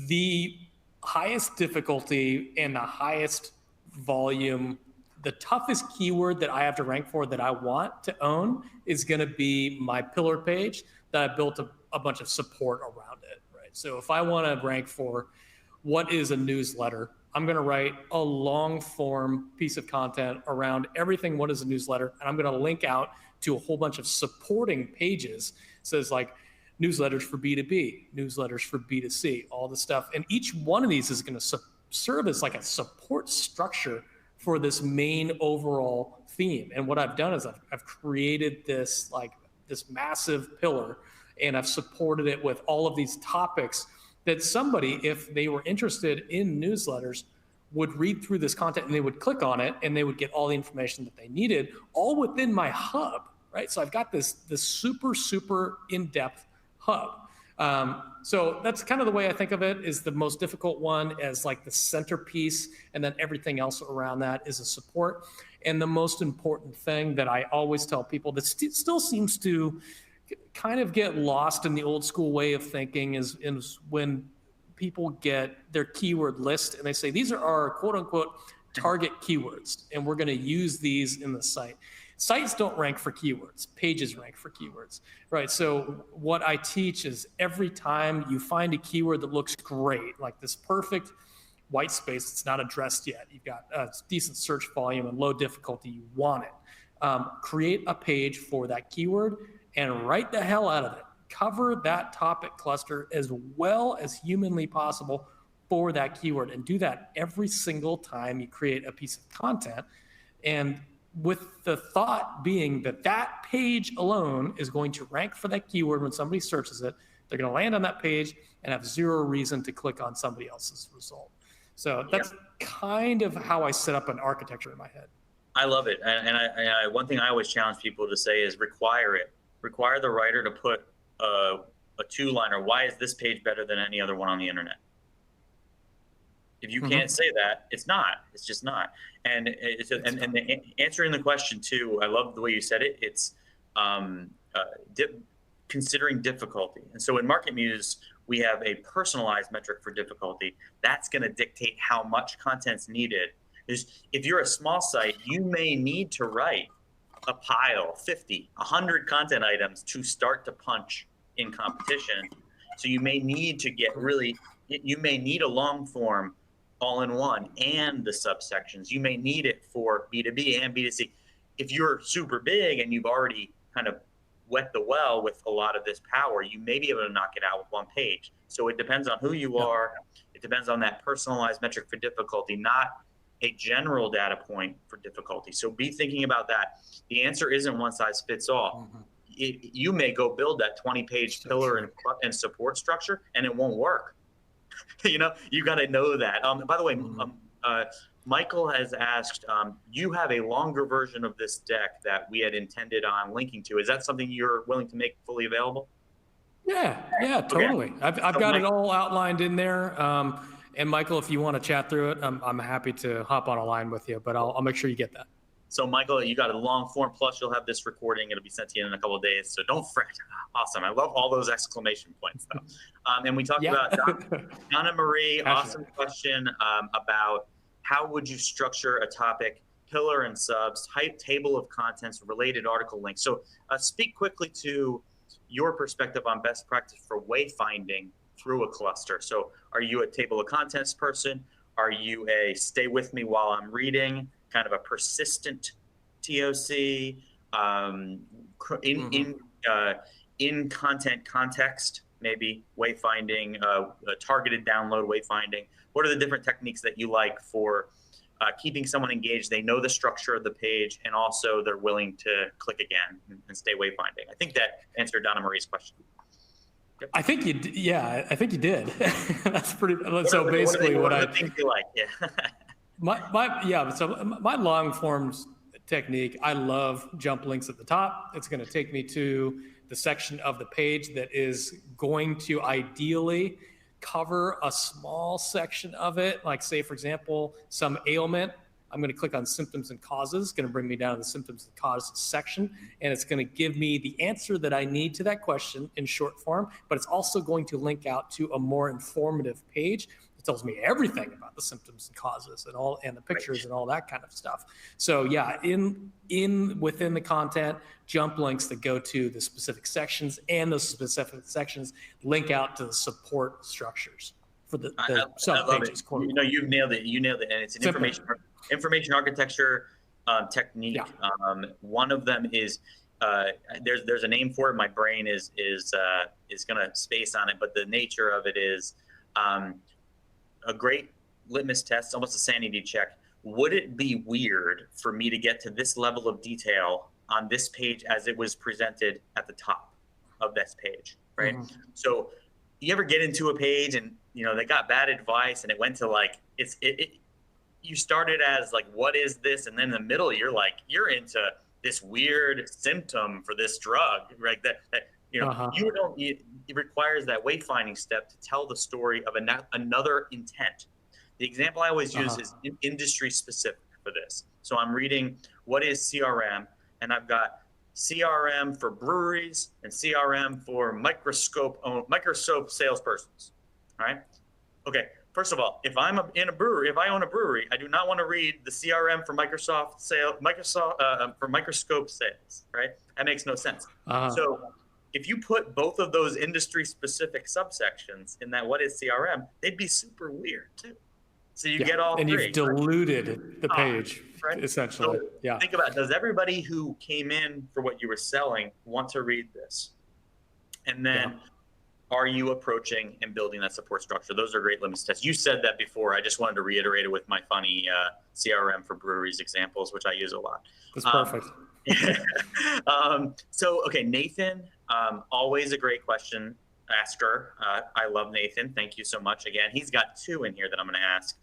the highest difficulty and the highest volume, the toughest keyword that I have to rank for that I want to own is going to be my pillar page that I built a bunch of support around it, right? So if I want to rank for what is a newsletter, I'm going to write a long form piece of content around everything what is a newsletter, and I'm going to link out to a whole bunch of supporting pages. It says like newsletters for B2B, newsletters for B2C, all the stuff. And each one of these is going to serve as like a support structure for this main overall theme. And what I've done is I've created this massive pillar, and I've supported it with all of these topics that somebody, if they were interested in newsletters, would read through this content and they would click on it and they would get all the information that they needed, all within my hub, right? So I've got this super, super in-depth hub. So that's kind of the way I think of it, is the most difficult one as like the centerpiece, and then everything else around that is a support. And the most important thing that I always tell people that still seems to kind of get lost in the old school way of thinking is when people get their keyword list and they say, these are our quote unquote target keywords, and we're going to use these in the site. Sites don't rank for keywords, pages rank for keywords, right? So what I teach is every time you find a keyword that looks great, like this perfect white space that's not addressed yet, you've got a decent search volume and low difficulty, you want it. Create a page for that keyword and write the hell out of it. Cover that topic cluster as well as humanly possible for that keyword, and do that every single time you create a piece of content. And with the thought being that that page alone is going to rank for that keyword when somebody searches it, they're going to land on that page and have zero reason to click on somebody else's result. So that's kind of how I set up an architecture in my head. I love it. And I one thing I always challenge people to say is require it. Require the writer to put a two-liner. Why is this page better than any other one on the internet? If you can't say that, it's not. It's just not. And answering the question too, I love the way you said it. It's considering difficulty. And so in MarketMuse, we have a personalized metric for difficulty. That's going to dictate how much content's needed. If you're a small site, you may need to write a pile, 50, 100 content items to start to punch in competition. So you may need to you may need a long form all-in-one and the subsections. You may need it for B2B and B2C. If you're super big and you've already kind of wet the well with a lot of this power, you may be able to knock it out with one page. So it depends on who you are. It depends on that personalized metric for difficulty, not a general data point for difficulty. So be thinking about that. The answer isn't one size fits all. You may go build that 20-page pillar and support structure, and it won't work. You got to know that. By the way, Michael has asked, you have a longer version of this deck that we had intended on linking to. Is that something you're willing to make fully available? Yeah, totally. Okay. I've got it all outlined in there. And Michael, if you want to chat through it, I'm happy to hop on a line with you, but I'll make sure you get that. So Michael, you got a long form, plus you'll have this recording. It'll be sent to you in a couple of days. So don't fret. Awesome. I love all those exclamation points though. And we talked about Donna Marie, awesome question about how would you structure a topic, pillar and subs, type, table of contents, related article links. So speak quickly to your perspective on best practice for wayfinding through a cluster. So are you a table of contents person? Are you a stay with me while I'm reading, kind of a persistent TOC, in content context, maybe wayfinding, targeted download wayfinding? What are the different techniques that you like for keeping someone engaged? They know the structure of the page, and also they're willing to click again and stay wayfinding. I think that answered Donna Marie's question. Yep. I think you did. That's pretty. So basically, what are the things you like? Yeah. So my long forms technique, I love jump links at the top. It's going to take me to the section of the page that is going to ideally cover a small section of it. Like, say, for example, some ailment. I'm going to click on symptoms and causes. It's going to bring me down to the symptoms and causes section, and it's going to give me the answer that I need to that question in short form, but it's also going to link out to a more informative page. It tells me everything about the symptoms and causes and the pictures and all that kind of stuff. So yeah, within the content, jump links that go to the specific sections, and those specific sections link out to the support structures for the sub pages. You've nailed it. You nailed it, and it's an information architecture technique. Yeah. One of them is there's a name for it. My brain is gonna space on it, but the nature of it is a great litmus test, almost a sanity check. Would it be weird for me to get to this level of detail on this page as it was presented at the top of this page, right? Mm-hmm. So you ever get into a page and they got bad advice, and it went to like you started as like, what is this? And then in the middle, you're into this weird symptom for this drug, right? It requires that wayfinding step to tell the story of another intent. The example I always use is industry specific for this. So I'm reading what is CRM, and I've got CRM for breweries and CRM for microscope salespersons. All right. Okay. First of all, if I own a brewery, I do not want to read the CRM for microscope sales. Right. That makes no sense. So if you put both of those industry specific subsections in that what is CRM, they'd be super weird too. So you get all and three. You've diluted the page, right? Essentially. So think about it. Does everybody who came in for what you were selling want to read this? And then are you approaching and building that support structure? Those are great litmus tests. You said that before. I just wanted to reiterate it with my funny CRM for breweries examples, which I use a lot. That's perfect. Okay, Nathan, always a great question asker. I love Nathan. Thank you so much. Again, he's got two in here that I'm going to ask.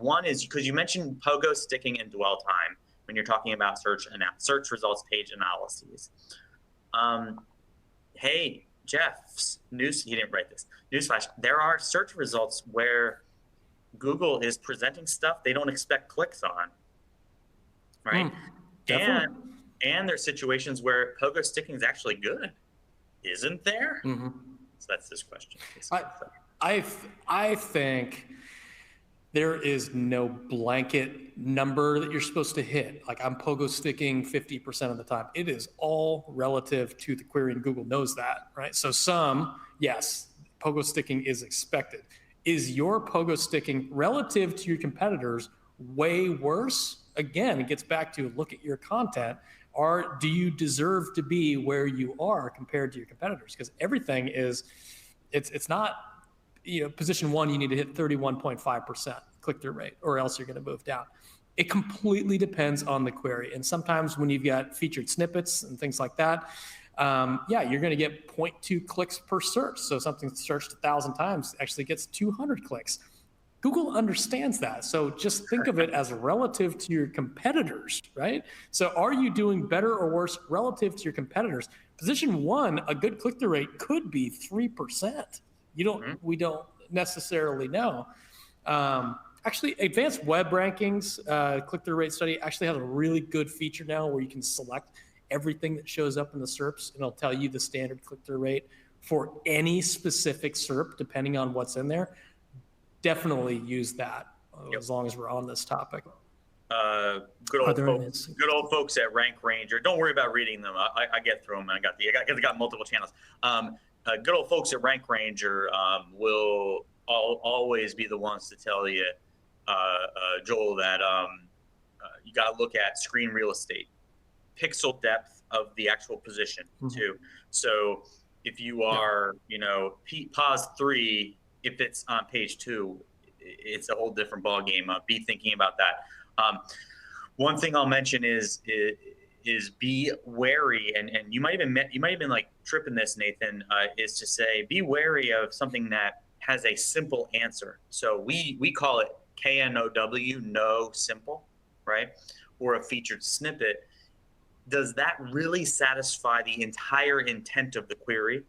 One is because you mentioned pogo sticking and dwell time when you're talking about search results page analyses. Hey, Jeff's news, he didn't write this. Newsflash, there are search results where Google is presenting stuff they don't expect clicks on, right? Definitely. And there's situations where pogo sticking is actually good, isn't there? Mm-hmm. So that's this question. I think there is no blanket number that you're supposed to hit. Like I'm pogo sticking 50% of the time. It is all relative to the query, and Google knows that, right? So yes, pogo sticking is expected. Is your pogo sticking relative to your competitors way worse? Again, it gets back to look at your content. Or do you deserve to be where you are compared to your competitors? Because everything is, it's not, position one, you need to hit 31.5% click-through rate, or else you're going to move down. It completely depends on the query. And sometimes when you've got featured snippets and things like that, you're going to get 0.2 clicks per search. So something searched 1,000 times actually gets 200 clicks. Google understands that. So just think of it as relative to your competitors, right? So are you doing better or worse relative to your competitors? Position one, a good click-through rate could be 3%. We don't necessarily know. Actually, Advanced Web Rankings click-through rate study actually has a really good feature now where you can select everything that shows up in the SERPs, and it'll tell you the standard click-through rate for any specific SERP, depending on what's in there. Definitely use that as long as we're on this topic. Good old folks at Rank Ranger. Don't worry about reading them. I get through them. I got multiple channels. Good old folks at Rank Ranger will always be the ones to tell you, Joel, that you got to look at screen real estate, pixel depth of the actual position too. So if you are, pause 3, if it's on page 2, it's a whole different ball game. Be thinking about that. One thing I'll mention is be wary, and you might have been like tripping this, Nathan, is to say be wary of something that has a simple answer. So we call it KNOW, no simple, right? Or a featured snippet. Does that really satisfy the entire intent of the query,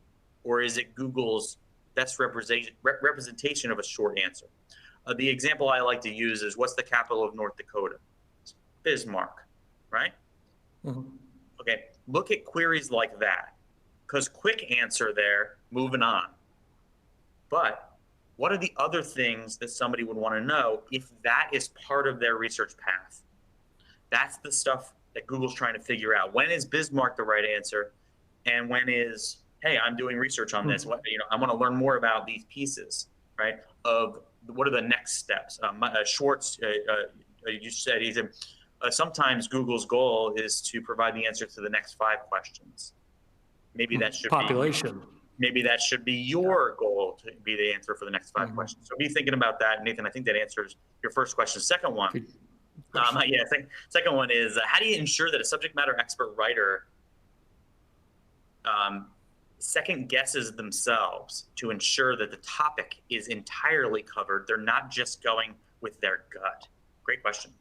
or is it Google's best representation of a short answer? The example I like to use is, what's the capital of North Dakota? It's Bismarck, right? Mm-hmm. Okay, look at queries like that, because quick answer there, moving on. But what are the other things that somebody would want to know if that is part of their research path? That's the stuff that Google's trying to figure out. When is Bismarck the right answer? And when is, hey, I'm doing research on this. I want to learn more about these pieces, right? Of what are the next steps? Schwartz, you said sometimes Google's goal is to provide the answer to the next 5 questions. Maybe that should population. Maybe that should be your goal to be the answer for the next 5 questions. So be thinking about that, Nathan. I think that answers your first question. Second one, second one is how do you ensure that a subject matter expert writer second guesses themselves to ensure that the topic is entirely covered? They're not just going with their gut. Great question.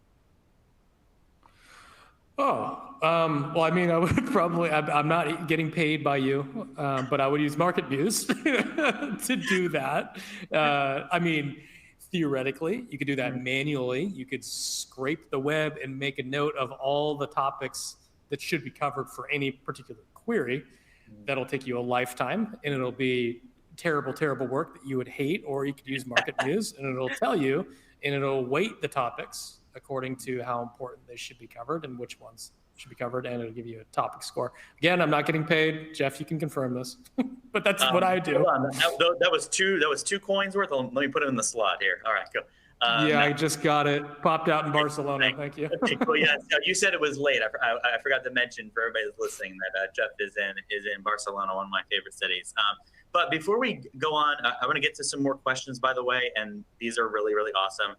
Well, I mean, I would probably, I'm not getting paid by you, but I would use MarketMuse to do that. I mean, theoretically, you could do that manually. You could scrape the web and make a note of all the topics that should be covered for any particular query. That'll take you a lifetime, and it'll be terrible, terrible work that you would hate. Or you could use MarketMuse, and it'll tell you, and it'll weight the topics according to how important they should be covered and which ones should be covered, and it'll give you a topic score. Again, I'm not getting paid. Jeff, you can confirm this, but that's what I do. That was two coins worth. Let me put it in the slot here. All right, go. I just got it. Popped out in Barcelona. Thank you. Okay, cool. Yeah, you said it was late. I forgot to mention for everybody that's listening that Jeff is in Barcelona, one of my favorite cities. But before we go on, I want to get to some more questions, by the way, and these are really, really awesome.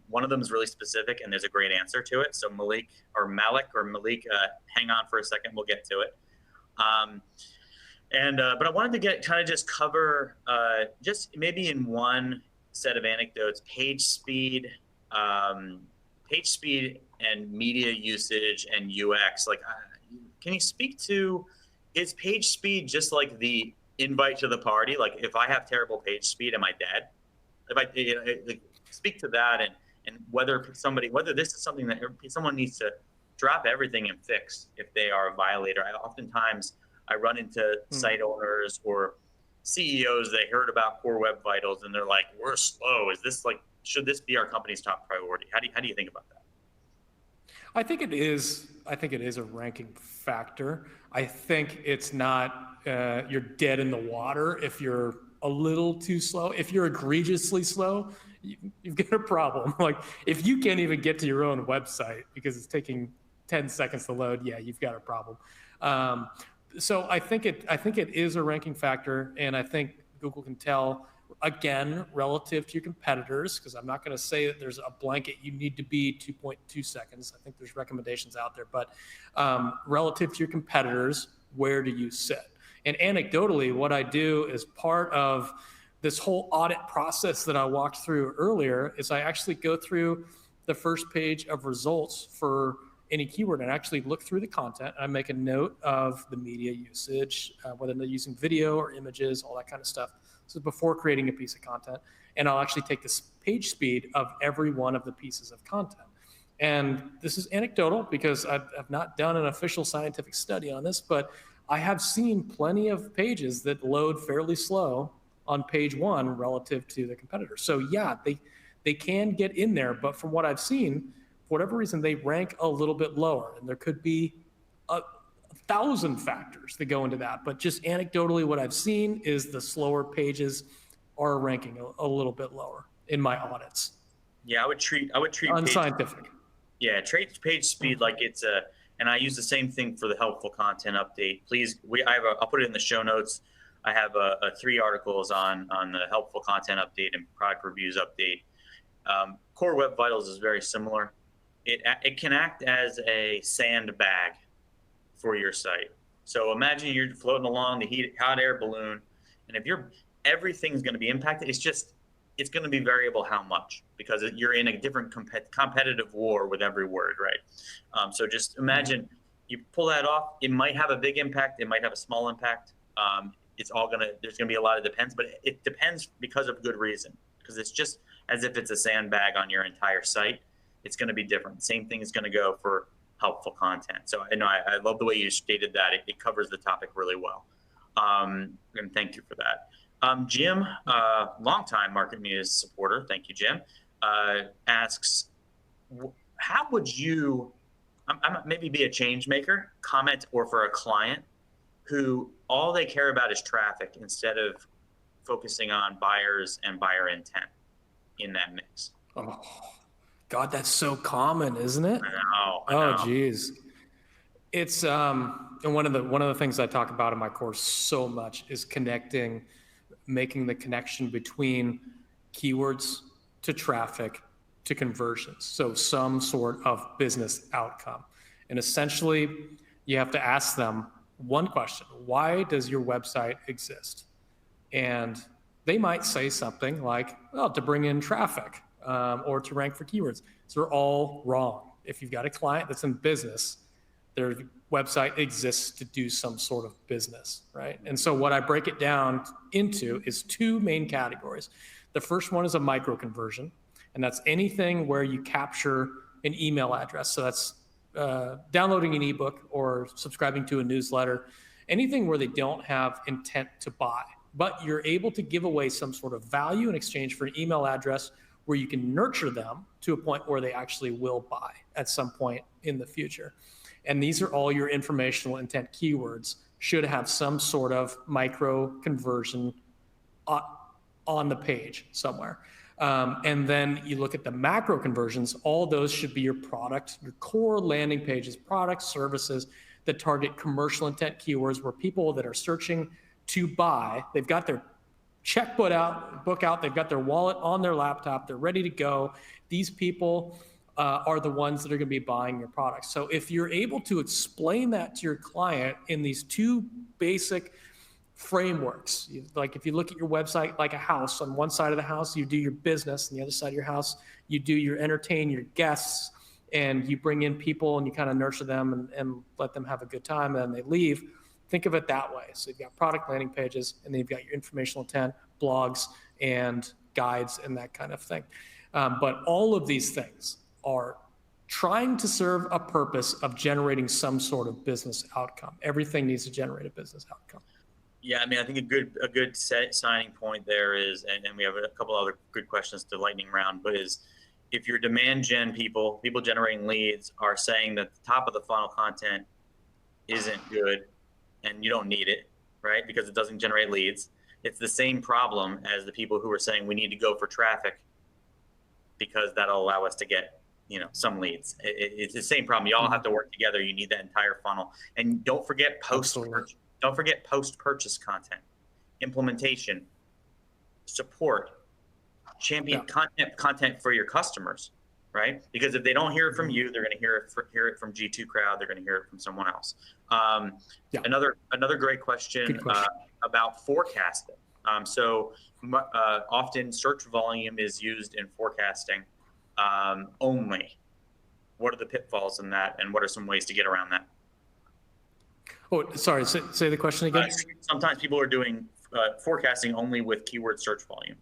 One of them is really specific, and there's a great answer to it. So Malik, hang on for a second. We'll get to it. But I wanted to just cover just maybe in one set of anecdotes, page speed and media usage and UX. Can you speak to is page speed just like the invite to the party? Like if I have terrible page speed, am I dead? If I like, speak to that, and whether this is something that someone needs to drop everything and fix if they are a violator. Oftentimes I run into site owners or CEOs. They heard about Core Web Vitals and they're like, "We're slow. Is this like, should this be our company's top priority?" How do you think about that? I think it is. I think it is a ranking factor. I think it's not. You're dead in the water if you're a little too slow. If you're egregiously slow, you've got a problem. Like if you can't even get to your own website because it's taking 10 seconds to load, yeah, you've got a problem. So I think it is a ranking factor, and I think Google can tell, again, relative to your competitors, because I'm not going to say that there's a blanket you need to be 2.2 seconds. I think there's recommendations out there, but relative to your competitors, where do you sit? And anecdotally, what I do as part of this whole audit process that I walked through earlier is I actually go through the first page of results for any keyword and actually look through the content. I make a note of the media usage, whether they're using video or images, all that kind of stuff. So before creating a piece of content, and I'll actually take this page speed of every one of the pieces of content. And this is anecdotal because I've not done an official scientific study on this, but I have seen plenty of pages that load fairly slow on page one relative to the competitor. So yeah, they can get in there, but from what I've seen, for whatever reason, they rank a little bit lower, and there could be a 1,000 factors that go into that. But just anecdotally, what I've seen is the slower pages are ranking a little bit lower in my audits. Yeah, I would treat unscientific. Treat page speed like it's a, and I use the same thing for the helpful content update. Please, I'll put it in the show notes. I have 3 articles on the helpful content update and product reviews update. Core Web Vitals is very similar. It can act as a sandbag for your site. So imagine you're floating along the hot air balloon, and if everything's going to be impacted, it's going to be variable how much, because you're in a different competitive war with every word, right? So just imagine you pull that off. It might have a big impact. It might have a small impact. There's going to be a lot of depends, but it depends because of good reason, because it's just as if it's a sandbag on your entire site. It's going to be different. Same thing is going to go for helpful content. So I love the way you stated that. It covers the topic really well. And thank you for that. Jim, longtime MarketMuse supporter, thank you, Jim, asks, how would you maybe be a change maker, comment, or for a client who all they care about is traffic instead of focusing on buyers and buyer intent in that mix? Oh, God, that's so common, isn't it? I know. Oh, geez. It's and one of the things I talk about in my course so much is making the connection between keywords to traffic to conversions. So some sort of business outcome. And essentially, you have to ask them one question: why does your website exist? And they might say something like, well, to bring in traffic, or to rank for keywords. So they're all wrong. If you've got a client that's in business, their website exists to do some sort of business, right? And so what I break it down into is 2 main categories. The first one is a micro conversion, and that's anything where you capture an email address. So that's downloading an ebook or subscribing to a newsletter, anything where they don't have intent to buy, but you're able to give away some sort of value in exchange for an email address where you can nurture them to a point where they actually will buy at some point in the future. And these are all your informational intent keywords, should have some sort of micro conversion on the page somewhere. And then you look at the macro conversions, all those should be your product, your core landing pages, products, services that target commercial intent keywords where people that are searching to buy, they've got their checkbook out, they've got their wallet on their laptop, they're ready to go. These people are the ones that are going to be buying your products. So if you're able to explain that to your client in these 2 basic frameworks, like if you look at your website like a house, on one side of the house you do your business, and the other side of your house you do your entertain your guests, and you bring in people and you kind of nurture them and let them have a good time, and then they leave. Think of it that way. So you've got product landing pages, and then you've got your informational intent, blogs, and guides, and that kind of thing. But all of these things are trying to serve a purpose of generating some sort of business outcome. Everything needs to generate a business outcome. Yeah, I mean, I think a good signing point there is, and we have a couple other good questions to lightning round, but is if your demand gen people generating leads are saying that the top of the funnel content isn't good and you don't need it, right? Because it doesn't generate leads. It's the same problem as the people who are saying we need to go for traffic because that'll allow us to get, some leads. It's the same problem. You all have to work together. You need that entire funnel. And don't forget post-purchase content, implementation, support, champion content for your customers, right? Because if they don't hear it from you, they're going to hear it from G2 Crowd. They're going to hear it from someone else. Another great question, about forecasting. Often search volume is used in forecasting only. What are the pitfalls in that, and what are some ways to get around that? Oh, sorry. Say the question again. Sometimes people are doing forecasting only with keyword search volume.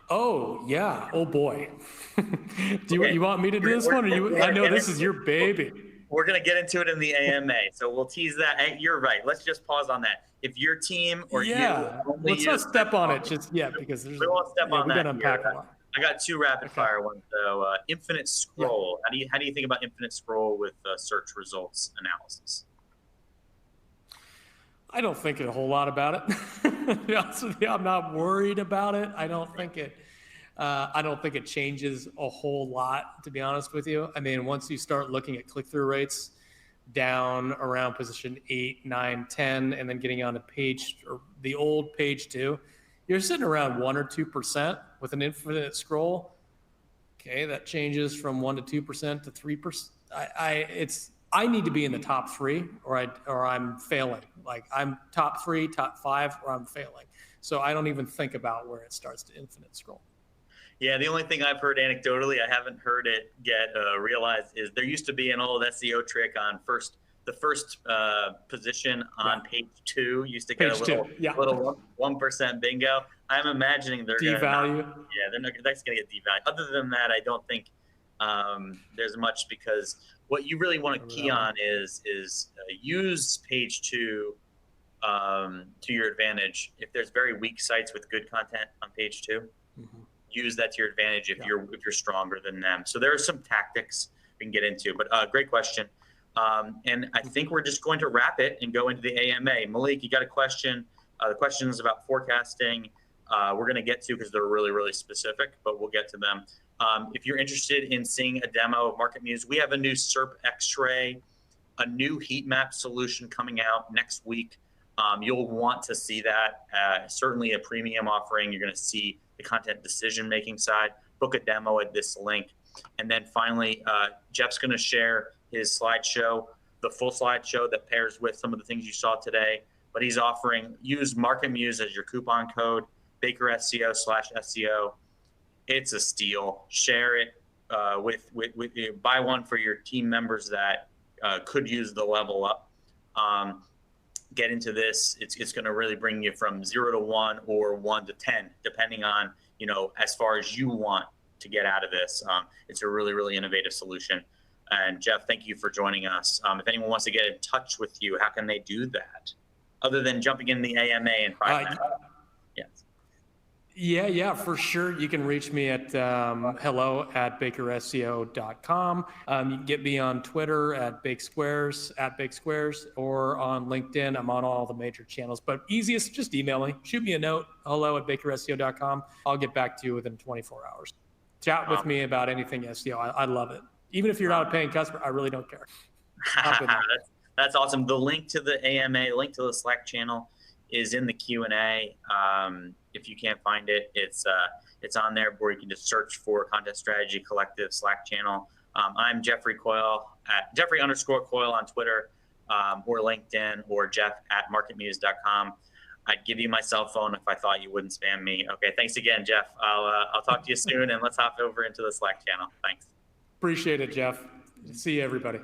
Oh yeah. Oh boy. You want me to do this one, or I know this is your baby. We're going to get into it in the AMA, so we'll tease that. Hey, you're right. Let's just pause on that. If your team or let's not step on it just yet, because we won't step on that. We got to unpack a lot. I got two rapid fire ones though. Infinite scroll. Yeah. How do you think about infinite scroll with search results analysis? I don't think a whole lot about it. To be honest with you, I'm not worried about it. I don't think it changes a whole lot, to be honest with you. I mean, once you start looking at click-through rates down around position 8, 9, 10, and then getting on to the old page 2, you're sitting around 1 or 2% with an infinite scroll. Okay, that changes from 1 to 2% to 3%. I need to be in the top 3 or I'm failing. Like I'm top 3, top 5, or I'm failing. So I don't even think about where it starts to infinite scroll. Yeah, the only thing I've heard anecdotally, I haven't heard it get realized, is there used to be an old SEO trick on the first position on page 2 used to get little 1% bingo. I'm imagining they're going to that's going to get devalued. Other than that, I don't think there's much, because what you really want to key on is use page 2 to your advantage. If there's very weak sites with good content on page 2, use that to your advantage if you're stronger than them. So there are some tactics we can get into, but great question. And I think we're just going to wrap it and go into the AMA. Malik, you got a question? The question is about forecasting. We're going to get to, because they're really, really specific, but we'll get to them. If you're interested in seeing a demo of MarketMuse, we have a new SERP X-ray, a new heat map solution coming out next week. You'll want to see that. Certainly a premium offering. You're going to see the content decision-making side. Book a demo at this link. And then finally, Jeff's going to share his slideshow, the full slideshow that pairs with some of the things you saw today. But he's offering, use MarketMuse as your coupon code, BakerSEO/SEO. It's a steal. Share it with buy one for your team members that could use the level up. Get into this. It's going to really bring you from 0 to 1 or 1 to 10, depending on, as far as you want to get out of this. It's a really, really innovative solution. And Jeff, thank you for joining us. If anyone wants to get in touch with you, how can they do that? Other than jumping in the AMA and private? Yes. Yeah, for sure. You can reach me at hello@bakerseo.com. You can get me on Twitter at @BakeSquares, or on LinkedIn. I'm on all the major channels, but easiest, just email me. Shoot me a note, hello@bakerseo.com. I'll get back to you within 24 hours. Chat with me about anything SEO. I love it. Even if you're not a paying customer, I really don't care. That's awesome. The link to the AMA, link to the Slack channel is in the Q&A. If you can't find it, it's on there, or you can just search for Content Strategy Collective Slack channel. I'm Jeffrey Coyle at Jeffrey_Coyle on Twitter, or LinkedIn, or Jeff@marketmuse.com. I'd give you my cell phone if I thought you wouldn't spam me. Okay, thanks again, Jeff. I'll talk to you soon, and let's hop over into the Slack channel. Thanks. Appreciate it, Jeff. See you, everybody.